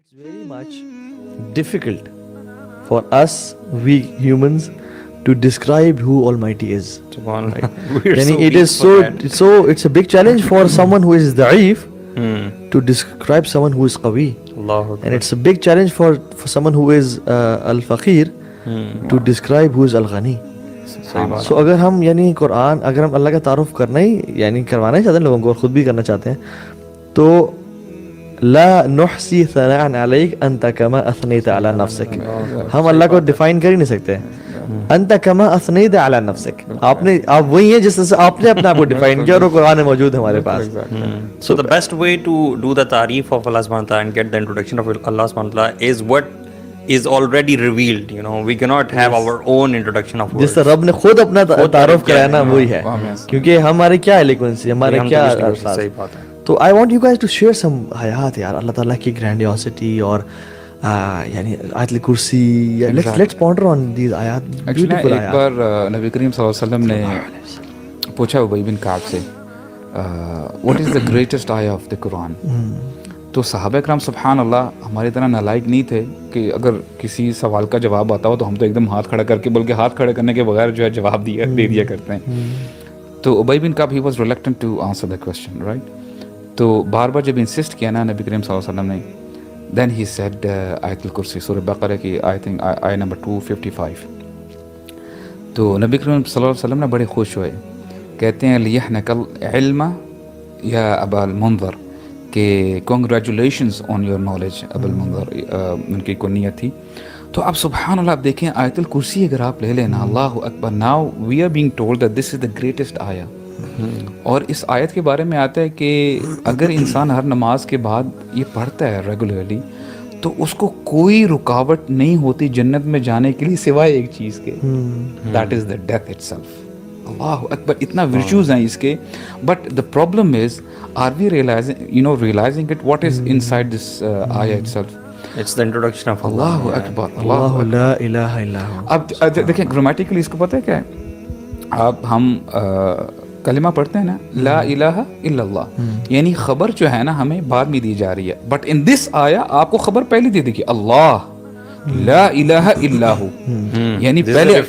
It's very much difficult for us, we humans, to describe who Almighty is. Subhanallah. Right? We're so Yani it weak is for that. it's a big challenge for someone who is da'if to describe someone who is qawi. Allahu And it's a big challenge for someone who is al-faqir to describe who is al-ghani. صحیح بات. سو اگر ہم یعنی قرآن اگر ہم اللہ کا تعارف کرنا ہی یعنی کروانا ہی چاہتے ہیں لوگوں کو اور خود بھی کرنا چاہتے ہیں تو لا نحصی ثناء علیک انت کما اثنیت علی نفسک. ہم اللہ کو ڈیفائن کر ہی نہیں سکتے. انت کما اثنیت علی نفسک, آپ وہی ہیں جس طرح سے آپ نے اپنے آپ کو ڈیفائن کیا اور وہ قرآن میں موجود ہے ہمارے پاس. So the best way to do the tareef of Allah subhanahu wa ta'ala and get the introduction of Allah subhanahu wa ta'ala is what is already revealed. You know, we cannot have our own introduction of words. جس طرح رب نے خود اپنا تعارف کرایا نا وہی ہے, کیونکہ ہمارے کیا ایلیکوینسی, ہمارے کیا الفاظ. صحیح بات ہے. تو I want you guys to share some آیات یار, اللہ تعالیٰ کی گرینڈیوسٹی اور یعنی آیت الکرسی. لیٹس پونڈر آن دیز آیات, بیوٹیفل ایک آیات. بار نبی کریم صلی اللہ علیہ وسلم نے پوچھا ابی بن کعب سے واٹ از دا گریٹسٹ آیا آف دا قرآن. تو صحابہ کرام سبحان اللہ ہماری طرح نالائق نہیں تھے کہ اگر کسی سوال کا جواب آتا ہو تو ہم تو ایک دم ہاتھ کھڑا کر کے, بلکہ ہاتھ کھڑے کرنے کے بغیر جو ہے جواب دے دیا کرتے ہیں. تو Ubayy ibn Ka'b he was reluctant to answer the question right. تو بار بار جب انسسٹ کیا نا نبی کریم صلی اللہ علیہ وسلم نے, دین ہی سیڈ آیت الکرسی سورہ بقرہ کی آئی تھنک آیت نمبر 255. تو نبی کریم صلی اللہ علیہ وسلم نے بڑے خوش ہوئے, کہتے ہیں لیحنک العلم یا ابا المنذر, کہ کنگریچولیشنز آن یور نالج ابا المنذر, ان کی کنیت تھی. تو اب سبحان اللہ آپ دیکھیں آیت الکرسی اگر آپ لے لینا, اللہ اکبر, now we are being told that this is the greatest آیا. اور اس آیت کے بارے میں آتا ہے کہ اگر انسان ہر نماز کے بعد یہ پڑھتا ہے ریگولرلی تو اس کو کوئی رکاوٹ نہیں ہوتی جنت میں جانے کے لیے سوائے ایک چیز کے, that is the death itself. اللہ اکبر, اتنا ورچوز ہیں اس کے. But the problem is are we realising it what is inside this آیا itself. It's the introduction of Allah. اللہ اکبر, اللہ لا الہ الا ہو. اب دیکھیں گرامیٹیکلی اس کو پتہ ہے کیا ہے, اب ہم کلمہ پڑھتے ہیں نا لا الہ الا اللہ, یعنی خبر جو ہے نا ہمیں بعد میں دی جا رہی ہے, بٹ ان دس آیا آپ کو خبر پہلے دے دی کہ اللہ لا الہ الا ہو, یعنی پہلے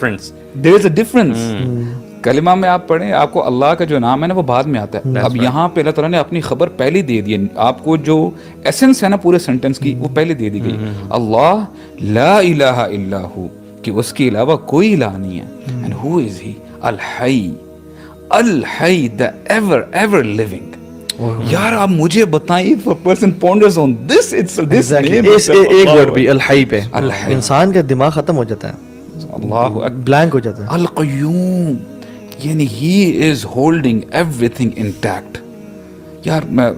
there is a difference. کلمہ میں آپ پڑھیں آپ کو اللہ کا جو نام ہے نا وہ بعد میں آتا ہے. اب یہاں پہ اللہ تعالیٰ نے اپنی خبر پہلے دے دی, آپ کو جو ایسنس ہے نا پورے سینٹینس کی وہ پہلے دے دی گئی, اللہ لا الہ الا ہو, کہ اس کے علاوہ کوئی الہ نہیں ہے. and who is he? الحی, الحی the ever living. یار آپ مجھے بتائیں if a person ponders on this name, ایک ورڈ بھی الحی پہ انسان کا دماغ ختم ہو جاتا ہے, اللہ بلینک ہو جاتا ہے. القیوم, یعنی he is holding everything intact. یار میں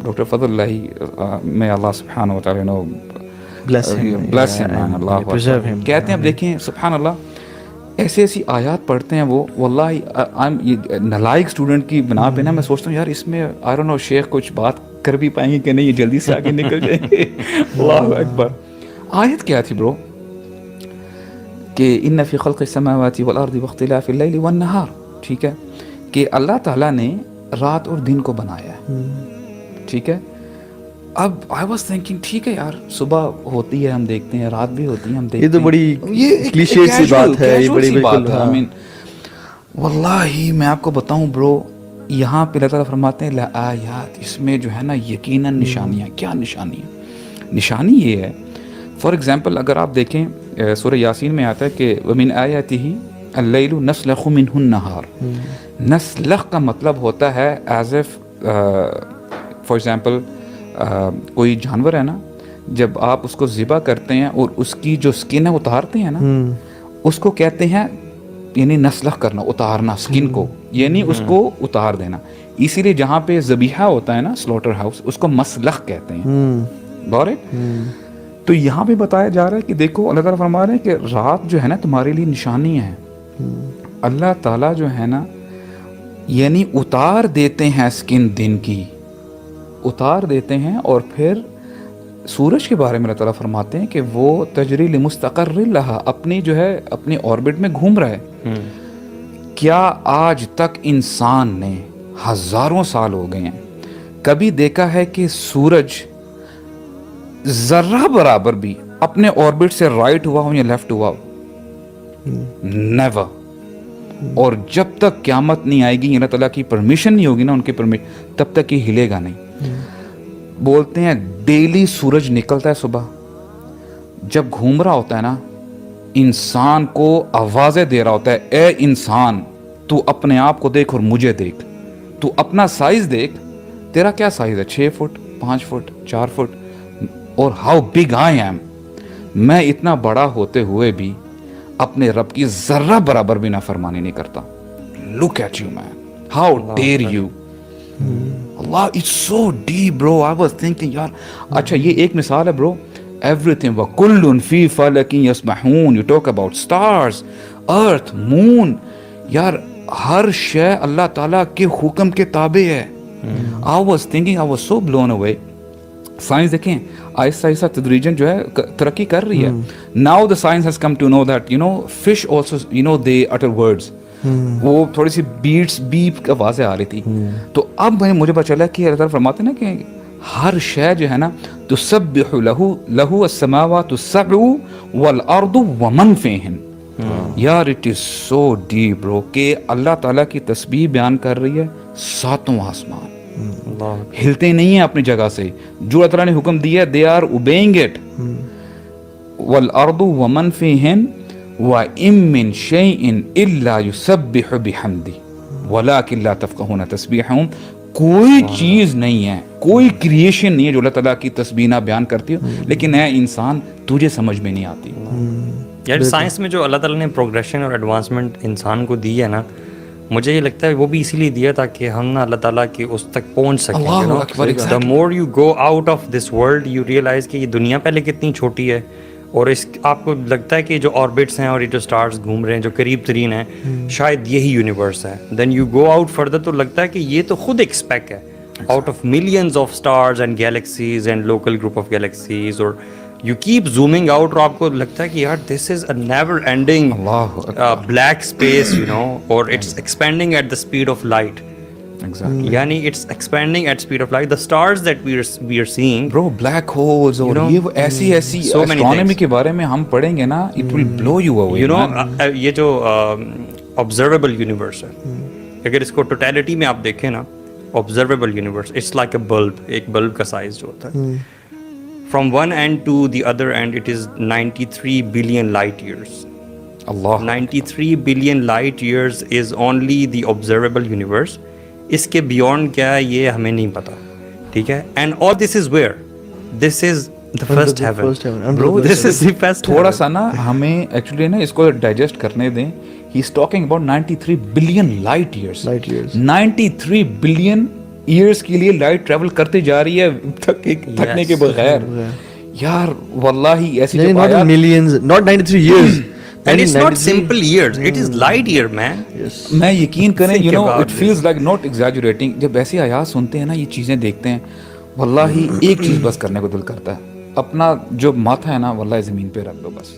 ڈاکٹر فضل اللہ میں اللہ سبحانہ و تعالیٰ bless him, اللہ preserve him. کہتے ہیں. اب دیکھیں سبحان اللہ ایسی آیات پڑھتے ہیں وہ, واللہ نالائق اسٹوڈنٹ کی بنا پہ نا میں سوچتا ہوں یار اس میں آئی ڈونٹ نو شیخ کچھ بات کر بھی پائیں گے کہ نہیں, یہ جلدی سے آگے نکل جائیں گے. اللہ اکبر. آیت کیا تھی برو, کہ ان فی خلق السماوات والارض واختلاف اللیل والنہار, ٹھیک ہے, کہ اللہ تعالیٰ نے رات اور دن کو بنایا ہے, ٹھیک ہے. اب آئی واز تھنکنگ ٹھیک ہے یار صبح ہوتی ہے ہم دیکھتے ہیں, رات بھی ہوتی ہے ہم دیکھتے ہیں, یہ تو بڑی کلیشے سی بات ہے, یہ بڑی بالکل. واللہ میں آپ کو بتاؤں برو, یہاں پہ اللہ تعالیٰ فرماتے ہیں لآیات, اس میں جو ہے نا یقیناً نشانیاں. کیا نشانیاں؟ نشانی یہ ہے فار ایگزامپل اگر آپ دیکھیں سورہ یاسین میں آتا ہے کہ وَمِنْ آیَاتِهِ اللَّيْلُ نَسْلَخُ مِنْهُ النَّهَارِ. نسلخ کا مطلب ہوتا ہے ایز اف فار ایگزامپل کوئی جانور ہے نا, جب آپ اس کو ذبح کرتے ہیں اور اس کی جو سکن ہے اتارتے ہیں نا, اس کو کہتے ہیں یعنی نسلخ کرنا, اتارنا سکن کو, یعنی اس کو اتار دینا. اسی لیے جہاں پہ ذبیحہ ہوتا ہے نا سلوٹر ہاؤس, اس کو مسلخ کہتے ہیں. غور ہے. تو یہاں پہ بتایا جا رہا ہے کہ دیکھو اللہ تعالیٰ فرما رہے ہیں کہ رات جو ہے نا تمہارے لیے نشانی ہے. اللہ تعالیٰ جو ہے نا یعنی اتار دیتے ہیں سکن دن کی, اتار دیتے ہیں, اور پھر سورج کے بارے میں اللہ تعالیٰ فرماتے ہیں کہ وہ تجری لمستقر لہا, اپنی جو ہے اپنے آربٹ میں گھوم رہا ہے. کیا آج تک انسان نے ہزاروں سال ہو گئے ہیں کبھی دیکھا ہے کہ سورج ذرہ برابر بھی اپنے آربٹ سے رائٹ ہوا ہو یا لیفٹ ہوا ہو, نیور. اور جب تک قیامت نہیں آئے گی, اللہ تعالیٰ کی پرمیشن نہیں ہوگی نا, ان کی پرمیشن, تب تک یہ ہلے گا نہیں. بولتے ہیں ڈیلی سورج نکلتا ہے صبح, جب گھوم رہا ہوتا ہے نا, انسان کو آوازیں دے رہا ہوتا ہے, اے انسان تو اپنے آپ کو دیکھ اور مجھے دیکھ, تو اپنا سائز دیکھ, تیرا کیا سائز ہے, 6 فٹ 5 فٹ 4 فٹ, اور ہاؤ بگ آئی ایم, میں اتنا بڑا ہوتے ہوئے بھی اپنے رب کی ذرہ برابر بھی نافرمانی نہیں کرتا. Look at you man, how dare you. اللہ, it's so deep bro. I was thinking یار, اچھا یہ ایک مثال ہے برو, everything وَكُلٌّ فِي فَلَكٍ يَسْبَحُونَ. You talk about stars, earth, moon. یار ہر شے اللہ تعالیٰ کے حکم کے تابع ہے. I was thinking, I was so blown away. Science دیکھیں آہستہ آہستہ تدریجاً جو ہے ترقی کر رہی ہے. Now the science has come to know that, you know, fish also, you know, they utter words. وہ تھوڑی سی بیٹس بیپ آوازیں آ رہی تھی. تو اب مجھے پتا چلا کہ اللہ تعالیٰ فرماتے ہیں نا کہ ہر شے جو ہے نا, تسبح لہ السماوات السبع والارض ومن فیہن. یار اٹ از سو ڈیپ برو کہ اللہ تعالیٰ کی تسبیح بیان کر رہی ہے ساتوں آسمان, ہلتے نہیں ہیں اپنی جگہ سے. جو اللہ تعالیٰ نے حکم دیا, دے آر اوبیئنگ اٹ. والارض ومن فیہن وَإِن مِّن شَيْءٍ إِلَّا يُسَبِّحُ بِحَمْدِهِ وَلَٰكِن لَّا تَفْقَهُونَ تَسْبِيحَهُم. کوئی چیز نہیں ہے, کوئی کریشن نہیں ہے جو اللہ تعالیٰ کی تسبیح نہ بیان کرتی ہو, لیکن اے انسان تجھے سمجھ میں نہیں آتی. یار سائنس میں جو اللہ تعالیٰ نے پروگریشن اور ایڈوانسمنٹ انسان کو دی ہے نا, مجھے یہ لگتا ہے وہ بھی اسی لیے دیا تاکہ ہم نا اللہ تعالیٰ کے اس تک پہنچ سکیں. The more you go out of this world you realise کہ یہ دنیا پہلے کتنی چھوٹی ہے, اور اس آپ کو لگتا ہے کہ جو آربٹس ہیں اور یہ جو اسٹارز گھوم رہے ہیں جو قریب ترین ہیں شاید یہی یونیورس ہے. Then you go out further تو لگتا ہے کہ یہ تو خود ایک اسپیک ہے out of millions of stars and galaxies and local group of galaxies, اور یو کیپ زومنگ آؤٹ اور آپ کو لگتا ہے کہ یار this is a never ending black space, you know, اور it's expanding at the speed of light. یعنی it's expanding at speed of light. The stars that we are seeing bro, black holes اور یہ ایسی astronomy کے بارے میں ہم پڑھیں گے نا, it will blow you away. You know یہ جو آبزرویبل یونیورس ہے, اگر اس کو ٹوٹیلٹی میں آپ دیکھیں نا, observable universe it's like a bulb, ایک بلب کا سائز جو ہوتا ہے, from one end to the other end it is 93 billion light years. Allah, 93 billion light years is only the observable universe. اس کے بیونڈ کیا ہے یہ ہمیں نہیں پتا, ٹھیک ہے. And all this is where, this is the first heaven bro, this is the first. تھوڑا سا نا ہمیں ایکچولی نا اس کو ڈائجسٹ کرنے دیں. He is talking about 93 billion light years. 93 billion years کے لیے لائٹ ٹریول کرتے جا رہی ہے تھکنے کے بغیر. یار واللہ ایسی جو not millions, not 93 years. And it's not simple years, it is light year man. میں یقین کریں, you know, it feels like not exaggerating. جب ایسی آیات سنتے ہیں نا, یہ چیزیں دیکھتے ہیں, واللہ ایک چیز بس کرنے کو دل کرتا ہے, اپنا جو ماتھا ہے نا واللہ زمین پہ رکھ دو بس.